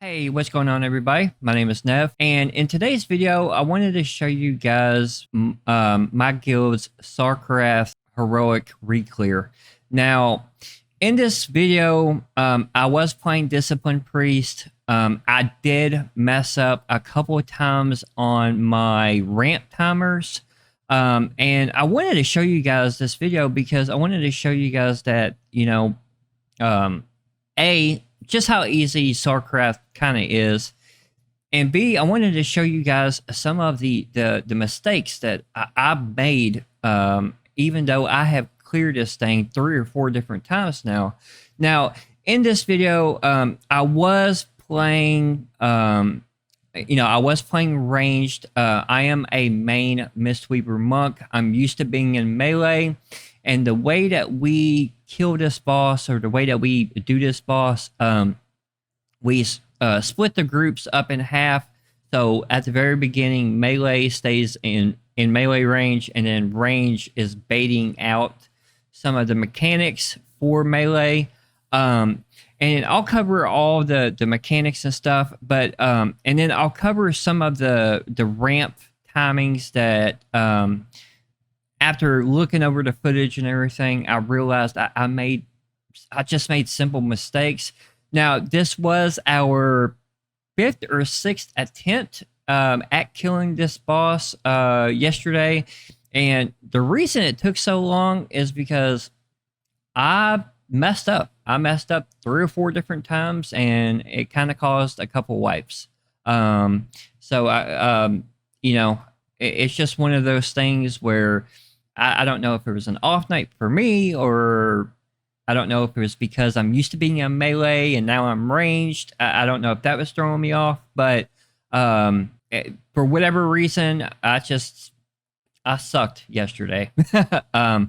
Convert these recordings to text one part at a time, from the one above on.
Hey, what's going on, everybody? My name is Nev, and in today's video, I wanted to show you guys my guild's Sharkareth heroic reclear. Now, in this video, I was playing Discipline Priest. I did mess up a couple of times on my ramp timers, and I wanted to show you guys this video because I wanted to show you guys that, just how easy Sharkareth kind of is, and B, I wanted to show you guys some of the mistakes that I made, even though I have cleared this thing 3 or 4 different times now. Now, in this video, I was playing, I was playing ranged. I am a main Mistweaver monk. I'm used to being in melee. And the way that we kill this boss, or the way that we do this boss, we split the groups up in half. So at the very beginning, melee stays in melee range, and then range is baiting out some of the mechanics for melee. And I'll cover all the mechanics and stuff, but and then I'll cover some of the ramp timings that after looking over the footage and everything, I realized I just made simple mistakes. Now, this was our 5th or 6th attempt at killing this boss yesterday. And the reason it took so long is because I messed up. I messed up 3 or 4 different times, and it kind of caused a couple wipes. It's just one of those things where I don't know if it was an off night for me, or I don't know if it was because I'm used to being in melee and now I'm ranged. I don't know if that was throwing me off, but for whatever reason, I sucked yesterday. But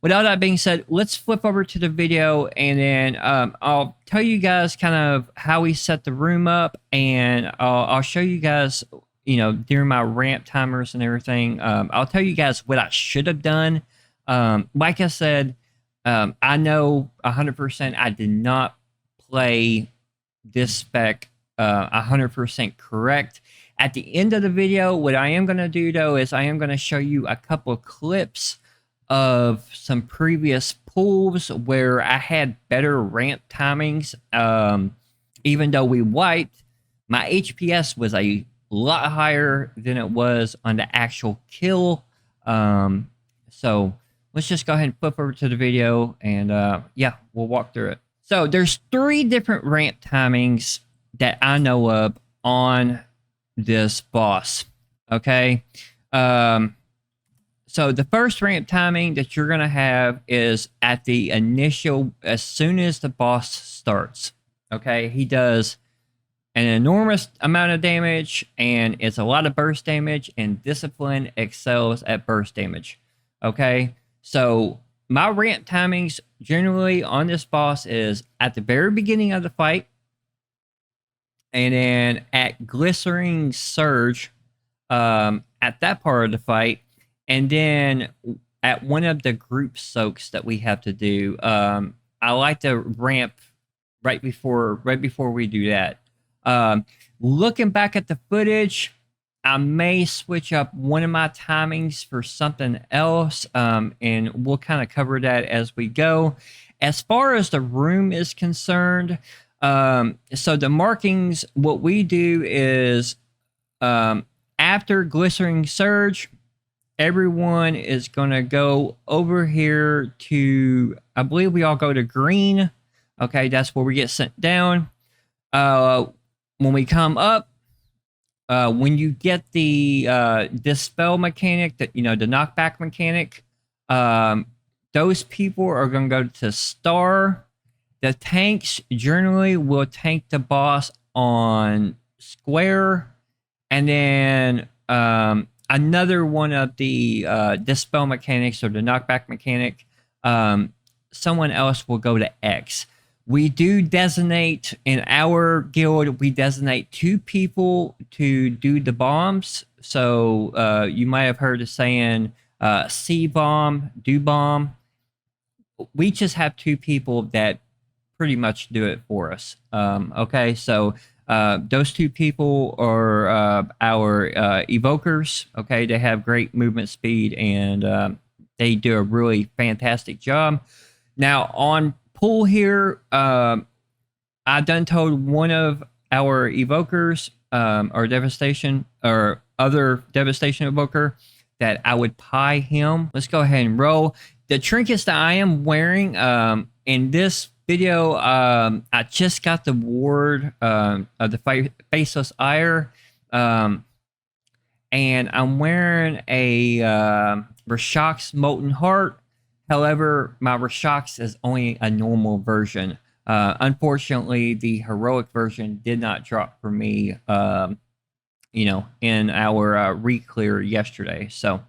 with all that being said, let's flip over to the video, and then I'll tell you guys kind of how we set the room up, and I'll show you guys, during my ramp timers and everything. I'll tell you guys what I should have done. Like I said, I know 100% I did not play this spec 100% correct. At the end of the video, what I am going to do, though, is I am going to show you a couple of clips of some previous pulls where I had better ramp timings. Even though we wiped, my HPS was a lot higher than it was on the actual kill. So let's just go ahead and flip over to the video, and we'll walk through it. So there's 3 different ramp timings that I know of on this boss. Okay. So the first ramp timing that you're going to have is at the initial, as soon as the boss starts. Okay. He does an enormous amount of damage, and it's a lot of burst damage, and Discipline excels at burst damage. Okay. So my ramp timings generally on this boss is at the very beginning of the fight, and then at Glycerine Surge at that part of the fight, and then at one of the group soaks that we have to do. I like to ramp right before we do that. Looking back at the footage, I may switch up one of my timings for something else, and we'll kind of cover that as we go. As far as the room is concerned, so the markings, what we do is after Glycerine Surge, everyone is going to go over here to, I believe we all go to green. Okay, that's where we get sent down. When we come up, when you get the dispel mechanic, the knockback mechanic, those people are going to go to star. The tanks generally will tank the boss on square, and then another one of the dispel mechanics or the knockback mechanic, someone else will go to X. We do designate, in our guild, we designate 2 people to do the bombs. So you might have heard us saying C bomb, do bomb. We just have 2 people that pretty much do it for us. Okay, so those two people are our evokers. Okay, they have great movement speed, and they do a really fantastic job. Now on pull here, I done told one of our evokers, or devastation, or other devastation evoker, that I would pie him. Let's go ahead and roll. The trinkets that I am wearing in this video, I just got the ward of the Faceless Ire, and I'm wearing a Rashok's Molten Heart. However, my Rashok's is only a normal version. Unfortunately, the heroic version did not drop for me, you know, in our reclear yesterday. So,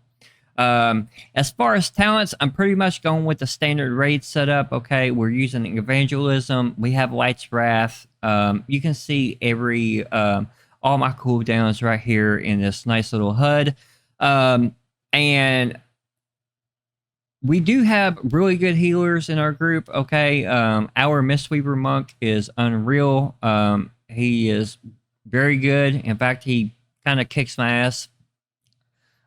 as far as talents, I'm pretty much going with the standard raid setup. Okay, we're using evangelism. We have Light's Wrath. You can see every all my cooldowns right here in this nice little HUD, and we do have really good healers in our group. Okay, our Mistweaver monk is unreal. He is very good. In fact, he kind of kicks my ass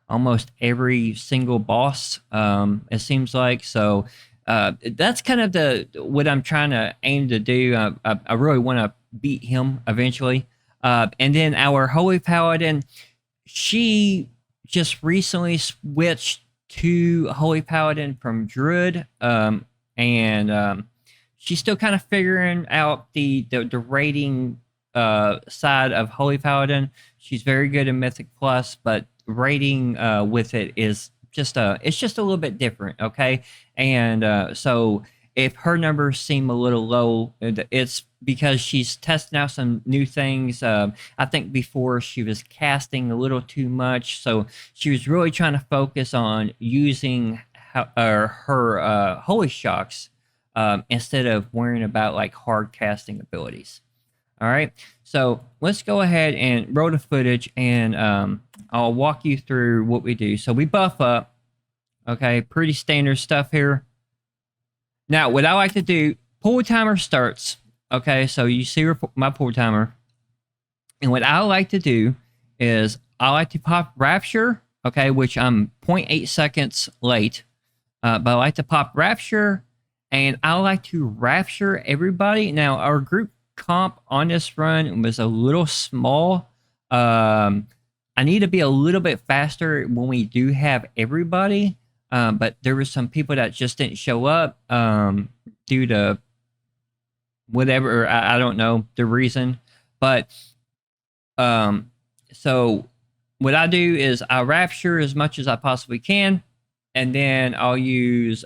almost every single boss, it seems like. So that's kind of what I'm trying to aim to do. I really want to beat him eventually. And then our Holy Paladin, she just recently switched to Holy Paladin from Druid, and she's still kind of figuring out the rating side of Holy Paladin. She's very good in Mythic Plus, but rating with it is just it's just a little bit different. Okay, and so if her numbers seem a little low, it's because she's testing out some new things. I think before she was casting a little too much, so she was really trying to focus on using her Holy Shocks instead of worrying about like hard casting abilities. All right, so let's go ahead and roll the footage, and I'll walk you through what we do. So we buff up. Okay, pretty standard stuff here. Now, what I like to do, pull timer starts. Okay, so you see my pull timer. And what I like to do is I like to pop Rapture, okay, which I'm 0.8 seconds late. But I like to pop Rapture, and I like to Rapture everybody. Now, our group comp on this run was a little small. I need to be a little bit faster when we do have everybody. But there were some people that just didn't show up due to whatever, I don't know the reason. But so what I do is I Rapture as much as I possibly can, and then I'll use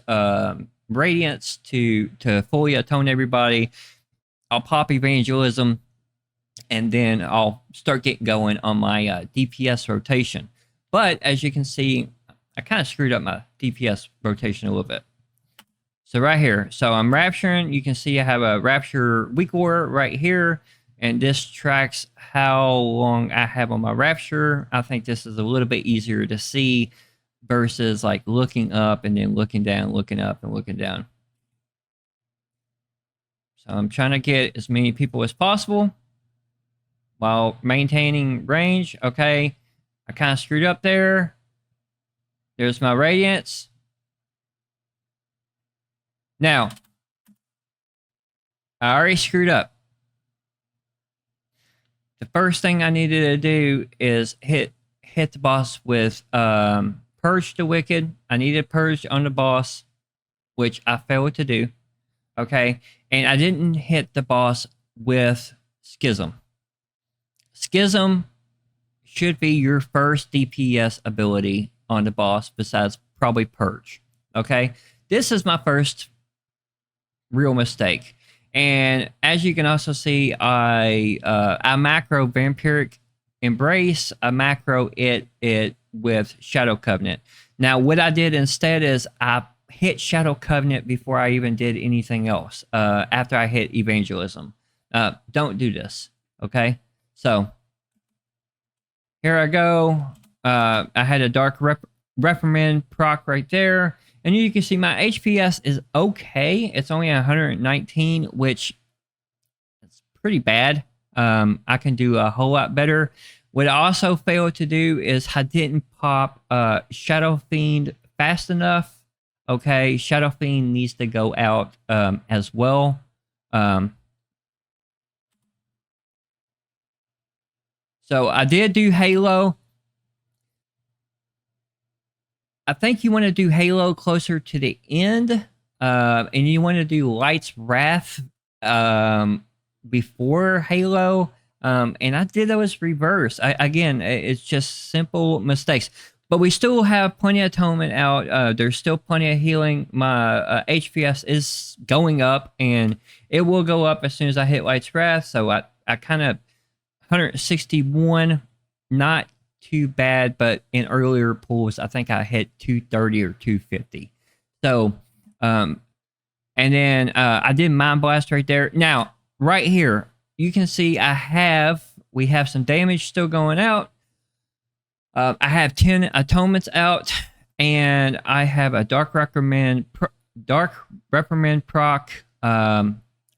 Radiance to fully atone everybody. I'll pop Evangelism, and then I'll start getting going on my DPS rotation. But as you can see, I kind of screwed up my DPS rotation a little bit. So right here, so I'm Rapturing. You can see I have a Rapture weak order right here, and this tracks how long I have on my Rapture. I think this is a little bit easier to see versus like looking up and then looking down, looking up and looking down. So I'm trying to get as many people as possible while maintaining range. Okay, I kind of screwed up there. There's my Radiance. Now, I already screwed up. The first thing I needed to do is hit the boss with Purge the Wicked. I needed Purge on the boss, which I failed to do. Okay, and I didn't hit the boss with Schism. Schism should be your first DPS ability on the boss besides probably Purge. Okay, this is my first real mistake, and as you can also see, I macro Vampiric Embrace. I macro it with Shadow Covenant. Now what I did instead is I hit Shadow Covenant before I even did anything else, after I hit Evangelism. Don't do this. Okay, so here I go. I had a Dark Reprimand proc right there, And you can see my HPS is okay. It's only 119, which is pretty bad. I can do a whole lot better. What I also failed to do is I didn't pop Shadow Fiend fast enough. Okay, Shadow Fiend needs to go out as well. So I did do Halo. I think you want to do Halo closer to the end, and you want to do Light's Wrath before Halo. And I did those reverse. Again, it's just simple mistakes. But we still have plenty of atonement out. There's still plenty of healing. My HPS is going up, and it will go up as soon as I hit Light's Wrath. So I kind of 161, not too bad, but in earlier pulls, I think I hit 230 or 250. So, and then I did Mind Blast right there. Now, right here, you can see we have some damage still going out. I have 10 atonements out, and I have a Dark Reprimand proc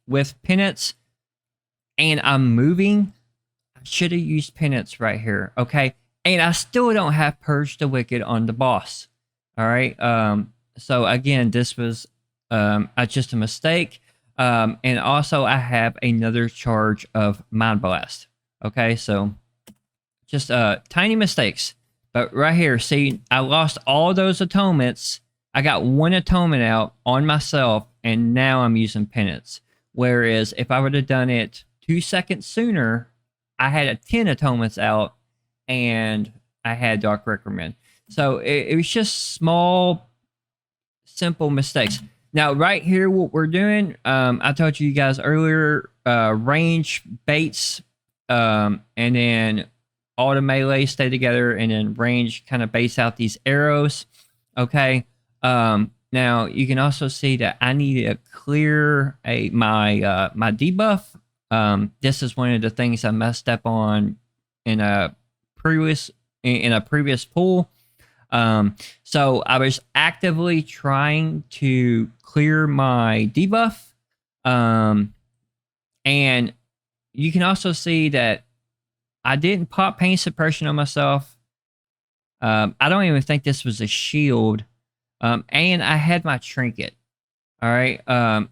with penance, and I'm moving. I should have used penance right here, okay? And I still don't have Purge the Wicked on the boss, all right? So again, this was just a mistake. And also I have another charge of Mind Blast, okay? So just tiny mistakes. But right here, see, I lost all those atonements. I got one atonement out on myself, and now I'm using penance. Whereas if I would have done it 2 seconds sooner, I had 10 atonements out, and I had Dark Reprimand. So it was just small, simple mistakes. Now, right here, what we're doing, I told you guys earlier, range baits, and then auto melee stay together, and then range kind of base out these arrows. Okay. Now you can also see that I need to clear my debuff. This is one of the things I messed up on in a previous pool. So I was actively trying to clear my debuff. And you can also see that I didn't pop pain suppression on myself. I don't even think this was a shield. And I had my trinket. All right.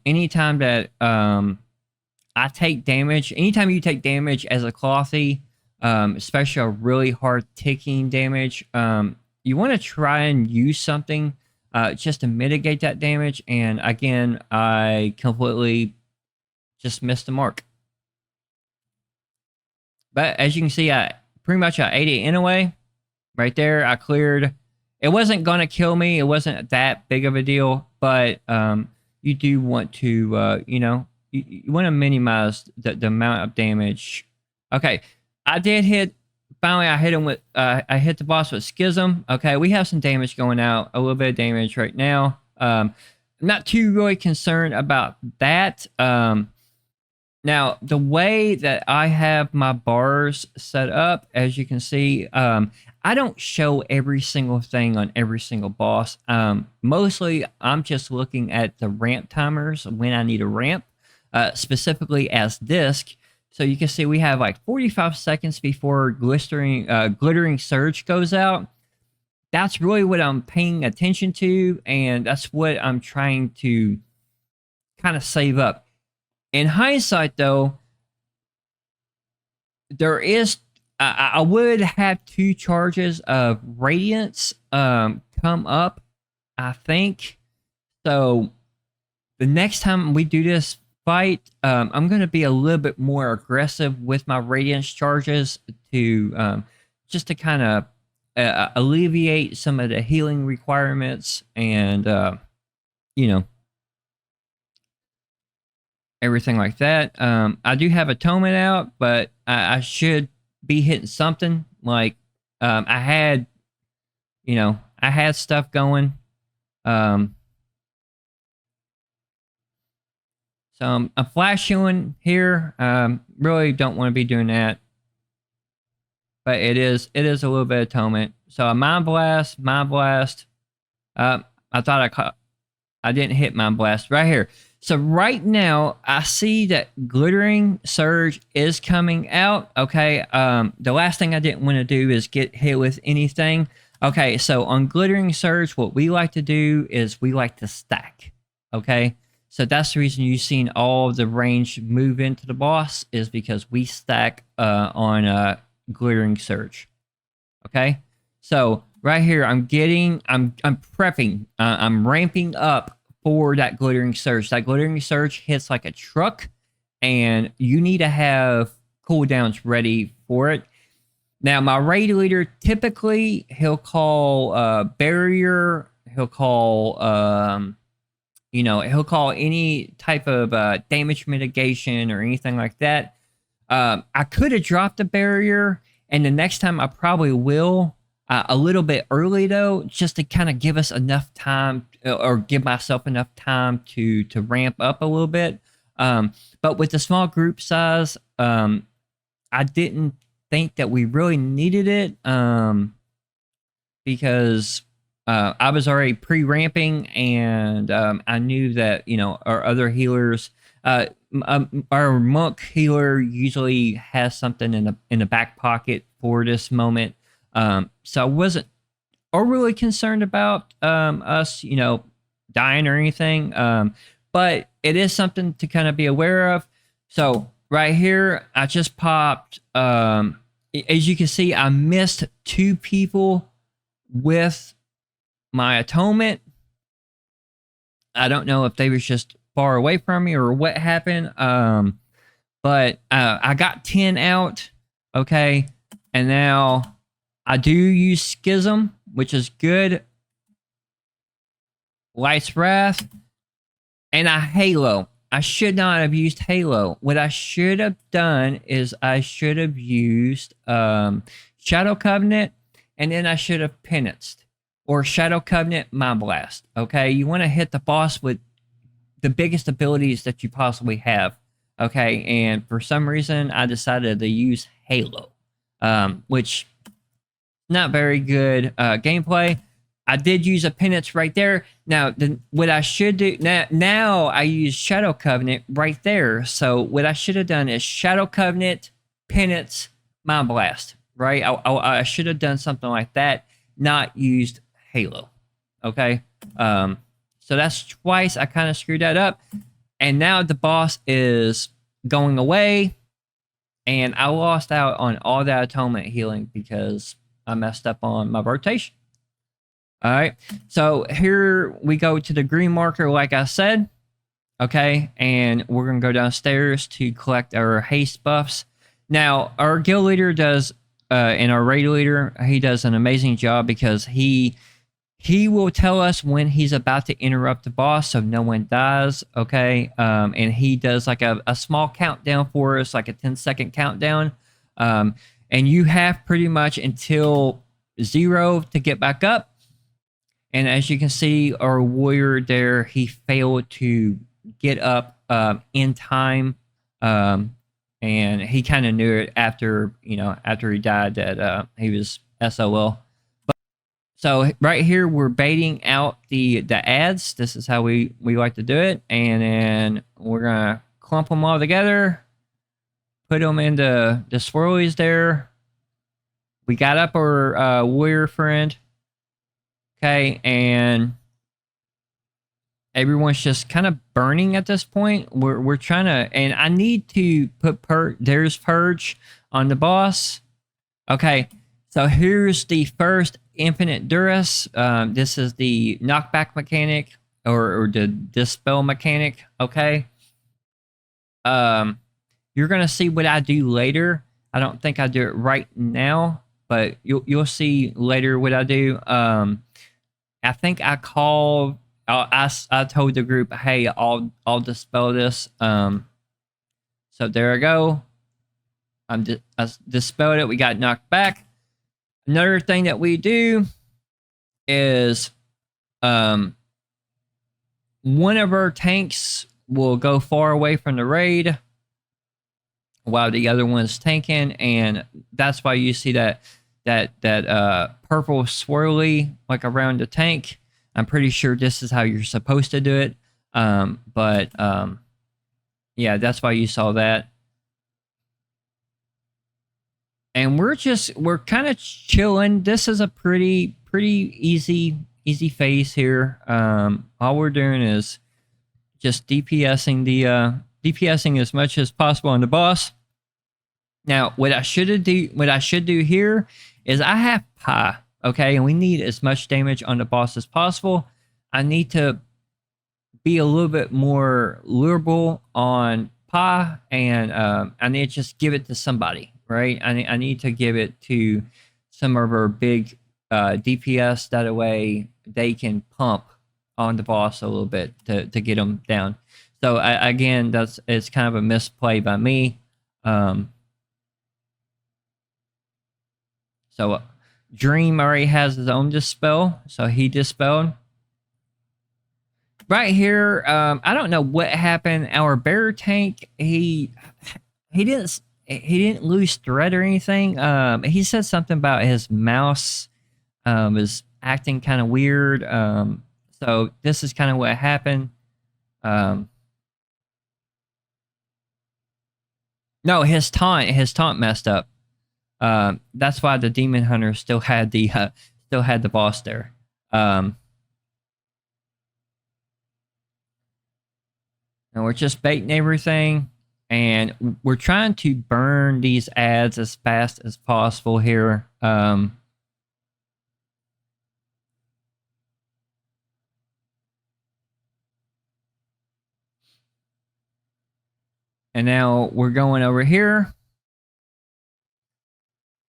Anytime that I take damage, anytime you take damage as a clothy, especially a really hard ticking damage, you want to try and use something just to mitigate that damage. And again, I completely just missed the mark. But as you can see, I ate it anyway. Right there, I cleared. It wasn't going to kill me. It wasn't that big of a deal. But you do want to, you want to minimize the amount of damage. Okay, I did hit. Finally, I hit him with. I hit the boss with Schism. Okay, we have some damage going out. A little bit of damage right now. I'm not too really concerned about that. Now, the way that I have my bars set up, as you can see, I don't show every single thing on every single boss. Mostly, I'm just looking at the ramp timers when I need a ramp, specifically as disc. So you can see we have like 45 seconds before glittering surge goes out. That's really what I'm paying attention to, and that's what I'm trying to kind of save up. In hindsight, though, there is I would have 2 charges of Radiance come up, I think. So the next time we do this fight, I'm going to be a little bit more aggressive with my Radiance charges to just to kind of alleviate some of the healing requirements and, everything like that. I do have Atonement out, but I should be hitting something. Like, I had stuff going. So I'm flash healing here. Really don't want to be doing that. But it is a little bit of Atonement. So a Mind Blast. I didn't hit my blast right here. So right now, I see that Glittering Surge is coming out. Okay. The last thing I didn't want to do is get hit with anything. Okay. So on Glittering Surge, what we like to do is we like to stack. Okay. So that's the reason you've seen all the range move into the boss is because we stack on Glittering Surge. Okay. So right here, I'm prepping, I'm ramping up for that Glittering Surge. That Glittering Surge hits like a truck, and you need to have cooldowns ready for it. Now, my raid leader, typically, he'll call barrier, he'll call, he'll call any type of damage mitigation or anything like that. I could have dropped a barrier, and the next time I probably will. A little bit early though, just to kind of give us enough time, or give myself enough time to ramp up a little bit. But with the small group size, I didn't think that we really needed it, because I was already pre-ramping, and I knew that our other healers, our monk healer usually has something in the back pocket for this moment. So I wasn't overly concerned about us, dying or anything. But it is something to kind of be aware of. So right here, I just popped. As you can see, I missed 2 people with my atonement. I don't know if they were just far away from me or what happened. But I got 10 out. Okay, and now I do use Schism, which is good. Light's Wrath. And I Halo. I should not have used Halo. What I should have done is I should have used Shadow Covenant, and then I should have Penanced. Or Shadow Covenant, Mind Blast. Okay, you want to hit the boss with the biggest abilities that you possibly have. Okay, and for some reason, I decided to use Halo. Which... not very good gameplay. I did use a penance right there. Now, what I should do now, I use Shadow Covenant right there. So what I should have done is Shadow Covenant, penance, Mind Blast. Right? I should have done something like that. Not used Halo. Okay. So that's twice I kind of screwed that up, and now the boss is going away, and I lost out on all that atonement healing because I messed up on my rotation. All right. So here we go to the green marker, like I said. Okay. And we're going to go downstairs to collect our haste buffs. Now, our guild leader does, and our raid leader, he does an amazing job because he will tell us when he's about to interrupt the boss so no one dies. Okay. And he does like a small countdown for us, like a 10-second countdown. And you have pretty much until 0 to get back up. And as you can see, our warrior there, he failed to get up in time. And he kind of knew it after he died that he was SOL. So right here, we're baiting out the ads. This is how we like to do it. And then we're going to clump them all together. Put them into the swirlies there. We got up our warrior friend. Okay, and everyone's just kind of burning at this point. We're trying to, and I need to put there's Purge on the boss. Okay, so here's the first Infinite Duress. This is the knockback mechanic or the dispel mechanic. Okay. You're gonna see what I do later. I don't think I do it right now, but you'll see later what I do. I think I called. I told the group, hey, I'll dispel this. So there I go. I dispelled it. We got knocked back. Another thing that we do is one of our tanks will go far away from the raid while the other one's tanking, and that's why you see that purple swirly like around the tank. I'm pretty sure this is how you're supposed to do it. Yeah, that's why you saw that. And we're kind of chilling. This is a pretty easy phase here. All we're doing is just DPSing as much as possible on the boss. Now, what I should do here is I have Pi, okay, and we need as much damage on the boss as possible. I need to be a little bit more lureable on Pi, and I need to just give it to somebody, right? I need to give it to some of our big DPS. That way they can pump on the boss a little bit to get them down. So again, it's kind of a misplay by me. So Dream already has his own dispel, so he dispelled. Right here, I don't know what happened. Our bear tank, he didn't lose thread or anything. He said something about his mouse was acting kind of weird. So this is kind of what happened. No, his taunt messed up. That's why the demon hunter still had the boss there. And we're just baiting everything, and we're trying to burn these ads as fast as possible here. And now we're going over here.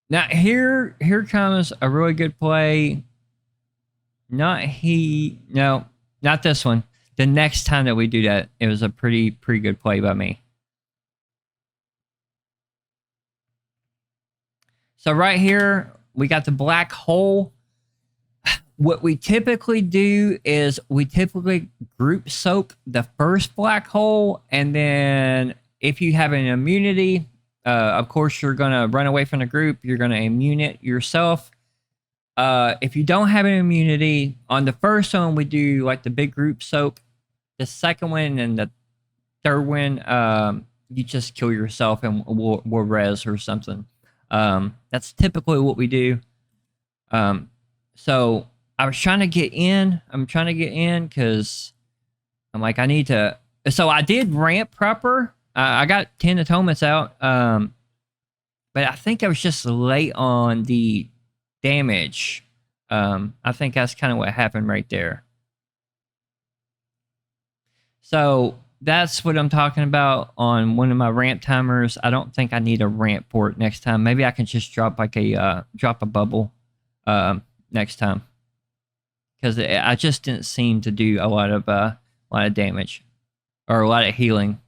Now here comes a really good play. No, not this one. The next time that we do that, it was a pretty good play by me. So right here, we got the black hole. What we typically do is we typically group soak the first black hole, and then if you have an immunity, of course you're gonna run away from the group. You're gonna immune it yourself. If you don't have an immunity, on the first one we do like the big group soak. The second one and the third one, you just kill yourself and we'll res or something. That's typically what we do. So I was trying to get in. I'm trying to get in because I'm like, I need to. So I did ramp proper. I got 10 atonements out. But I think I was just late on the damage. I think that's kind of what happened right there. So that's what I'm talking about on one of my ramp timers. I don't think I need a ramp for it next time. Maybe I can just drop like a bubble next time, because I just didn't seem to do a lot of damage or a lot of healing.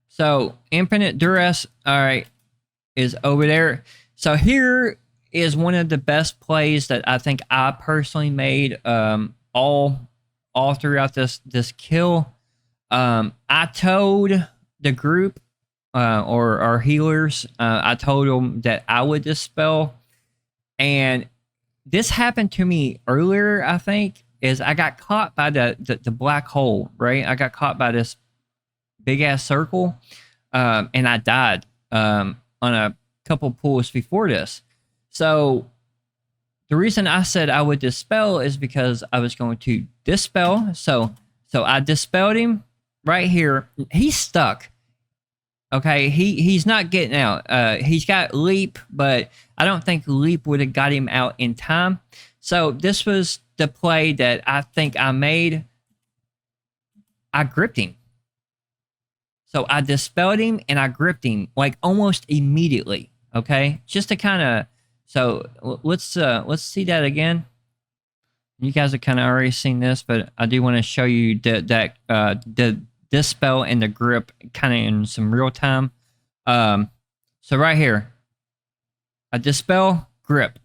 So infinite duress, all right, is over there. So here is one of the best plays that I think I personally made all throughout this kill. I told the group or our healers, I told them that I would dispel, and this happened to me earlier. I think is I got caught by the black hole, right? I got caught by this big ass circle, and I died on a couple pulls before this. So the reason I said I would dispel is because I was going to dispel. So I dispelled him right here. He's stuck. Okay, he's not getting out. He's got leap, but I don't think leap would have got him out in time. So this was the play that I think I made. I gripped him. So I dispelled him and I gripped him like almost immediately. Okay, just to kind of. So let's see that again. You guys have kind of already seen this, but I do want to show you the dispel and the grip kind of in some real time. So right here, I dispel, grip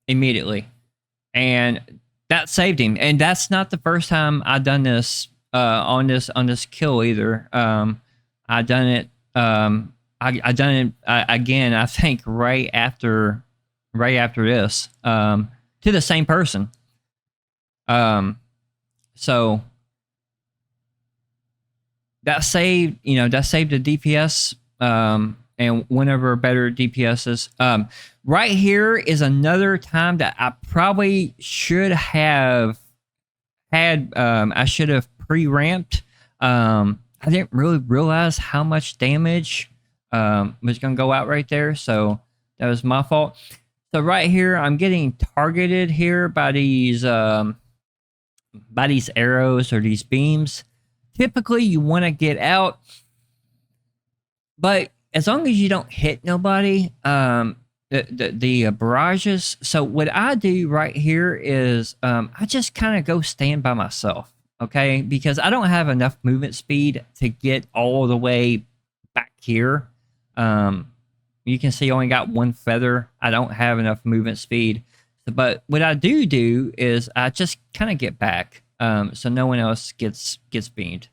immediately, and that saved him. And that's not the first time I've done this on this kill either. I done it I done it again. I think right after this to the same person. So that saved the DPS and whenever better DPSs. Right here is another time that I probably should have had. I should have pre-ramped. I didn't really realize how much damage was going to go out right there, so that was my fault. So right here, I'm getting targeted here by these arrows or these beams. Typically, you want to get out, but as long as you don't hit nobody, the barrages. So what I do right here is I just kind of go stand by myself, okay? Because I don't have enough movement speed to get all the way back here. You can see I only got one feather. I don't have enough movement speed. But what I do is I just kind of get back so no one else gets beamed.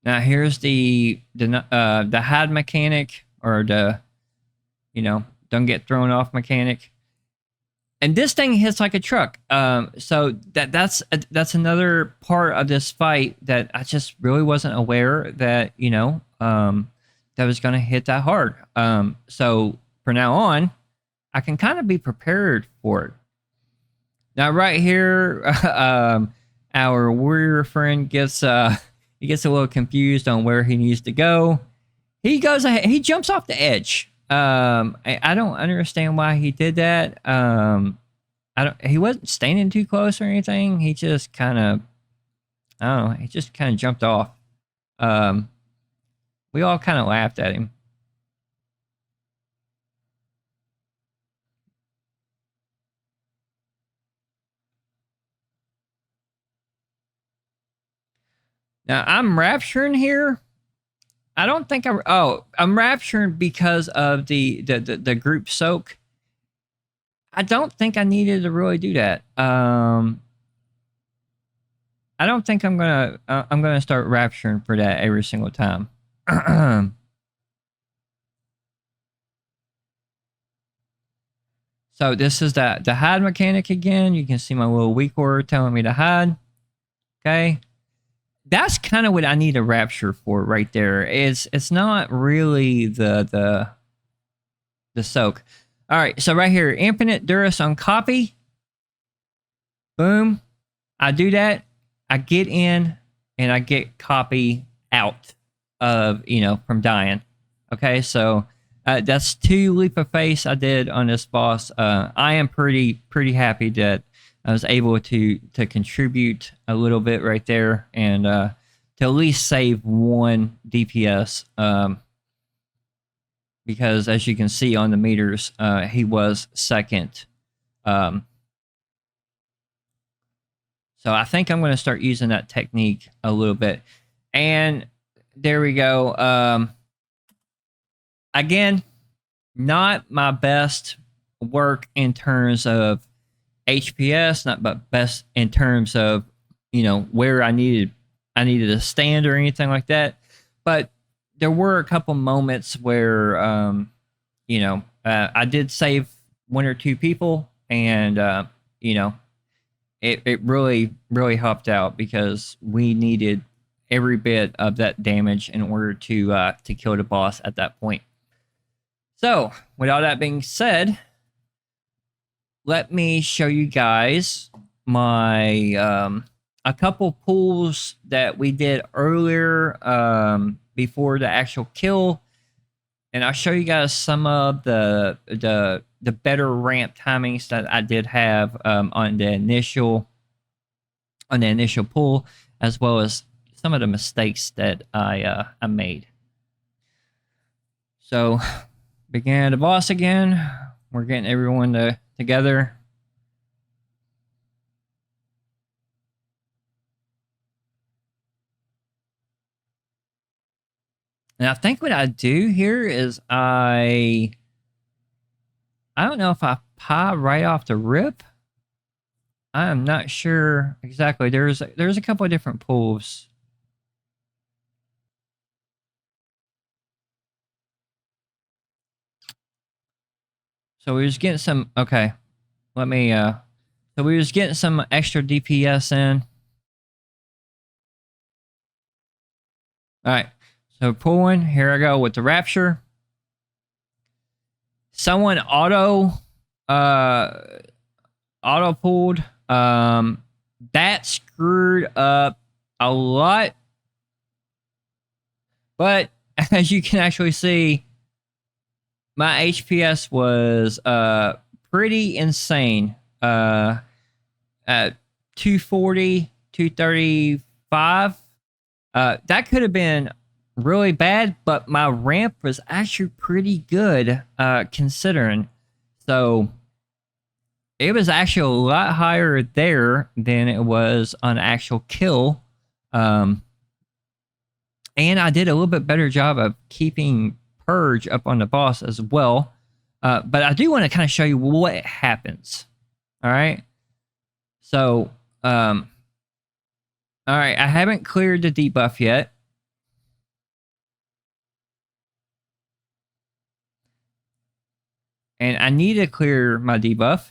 Now here's the hide mechanic, or the don't get thrown off mechanic. And this thing hits like a truck. So that's another part of this fight that I just really wasn't aware that that was going to hit that hard. So from now on, I can kind of be prepared for it. Now right here, our warrior friend gets he gets a little confused on where he needs to go. He goes ahead, he jumps off the edge. I don't understand why he did that. He wasn't standing too close or anything. He just kind of, I don't know, he just kind of jumped off. We all kind of laughed at him. Now I'm rapturing here. I don't think I'm rapturing because of the group soak. I don't think I needed to really do that. I don't think I'm gonna start rapturing for that every single time. So this is the hide mechanic again. You can see my little weak word telling me to hide. Okay. That's kind of what I need a rapture for right there. It's not really the soak. All right, so right here, infinite Durus on copy. Boom. I do that. I get in and I get copy out of, from dying. Okay, so that's 2 leap of faith I did on this boss. I am pretty happy that I was able to contribute a little bit right there and to at least save 1 DPS. Because as you can see on the meters, he was second. So I think I'm going to start using that technique a little bit. And there we go. Again, not my best work in terms of HPS, not but best in terms of where I needed to stand or anything like that. But there were a couple moments where I did save 1 or 2 people, and it really helped out because we needed every bit of that damage in order to kill the boss at that point. So with all that being said, let me show you guys my a couple pulls that we did earlier before the actual kill, and I'll show you guys some of the better ramp timings that I did have on the initial pull, as well as some of the mistakes that I made. So beginning the boss again. We're getting everyone together. And I think what I do here is I don't know if I pie right off the rip. I am not sure exactly. There's a couple of different pools. So we was getting some. Okay, let me. So we was getting some extra DPS in. All right. So pulling. Here I go with the Rapture. Someone auto pulled. That screwed up a lot. But as you can actually see, my HPS was pretty insane. At 240, 235. That could have been really bad, but my ramp was actually pretty good considering. So it was actually a lot higher there than it was on actual kill. And I did a little bit better job of keeping Purge up on the boss as well. But I do want to kind of show you what happens. All right. So, all right, I haven't cleared the debuff yet. And I need to clear my debuff.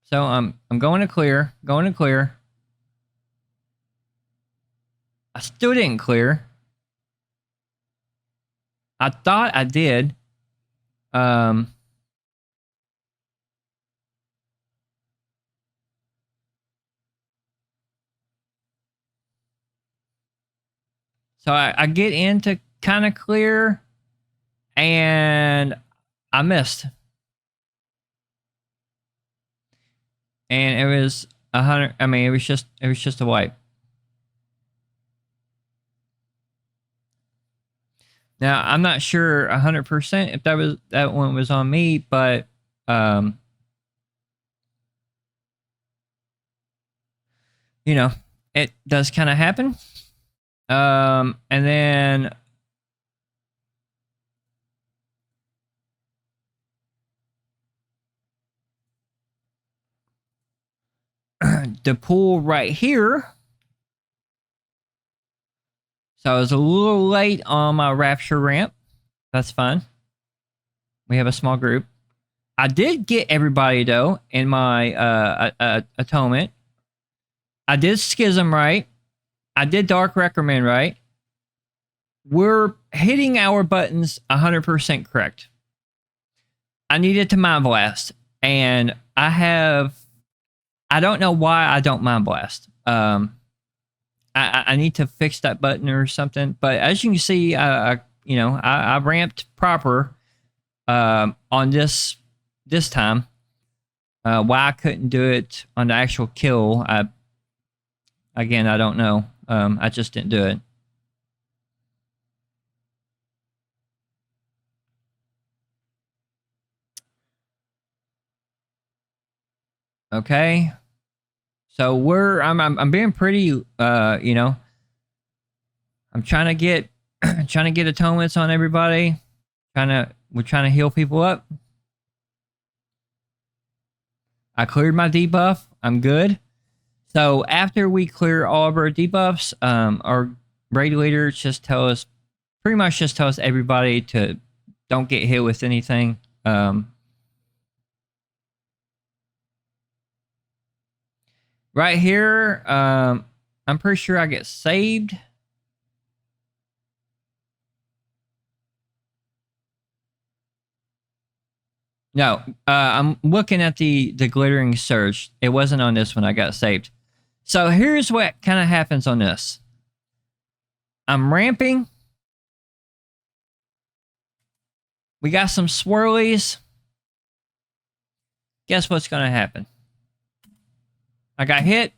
So I'm going to clear, I still didn't clear. I thought I did. So I get into kind of clear, and I missed. And it was 100. I mean, it was just a wipe. Now I'm not sure 100% if that one was on me, but you know, it does kind of happen. And then the pool right here. So I was a little late on my Rapture ramp. That's fine. We have a small group. I did get everybody though in my atonement. I did Schism right. I did Dark Recommend right. We're hitting our buttons 100% correct. I needed to Mind Blast, and I don't know why I don't Mind Blast. I need to fix that button or something. But as you can see, I ramped proper on this time. Why I couldn't do it on the actual kill, I don't know. I just didn't do it. Okay. So I'm being pretty I'm trying to get atonements on everybody. We're trying to heal people up. I cleared my debuff. I'm good. So after we clear all of our debuffs, our raid leader pretty much just tells everybody to don't get hit with anything. Right here, I'm pretty sure I get saved. No, I'm looking at the glittering surge. It wasn't on this one. I got saved. So here's what kind of happens on this. I'm ramping. We got some swirlies. Guess what's going to happen? I got hit.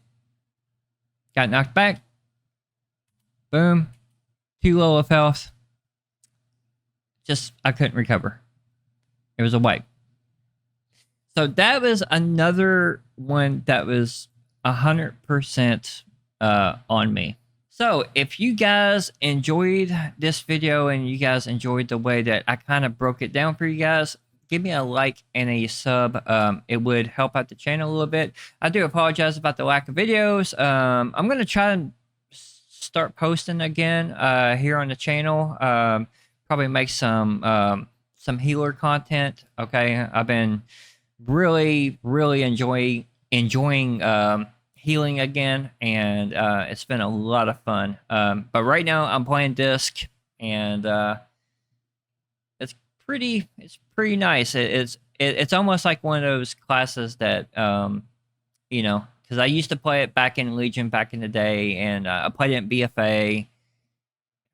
Got knocked back. Boom. 2 low of health. I couldn't recover. It was a wipe. So that was another one that was 100% on me. So if you guys enjoyed this video and you guys enjoyed the way that I kind of broke it down for you guys, give me a like and a sub. It would help out the channel a little bit. I do apologize about the lack of videos. I'm going to try and start posting again here on the channel. Probably make some healer content. Okay, I've been really enjoying healing again, and it's been a lot of fun. But right now I'm playing disc, and it's pretty nice. It's almost like one of those classes that you know, because I used to play it back in Legion back in the day, and I played it in BFA,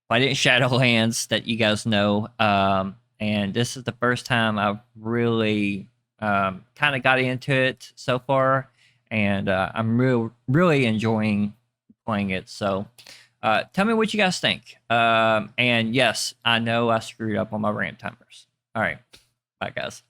played it in Shadowlands that you guys know, and this is the first time I've really kind of got into it so far, and I'm really enjoying playing it. So tell me what you guys think. And yes, I know I screwed up on my ramp timers. All right, bye guys.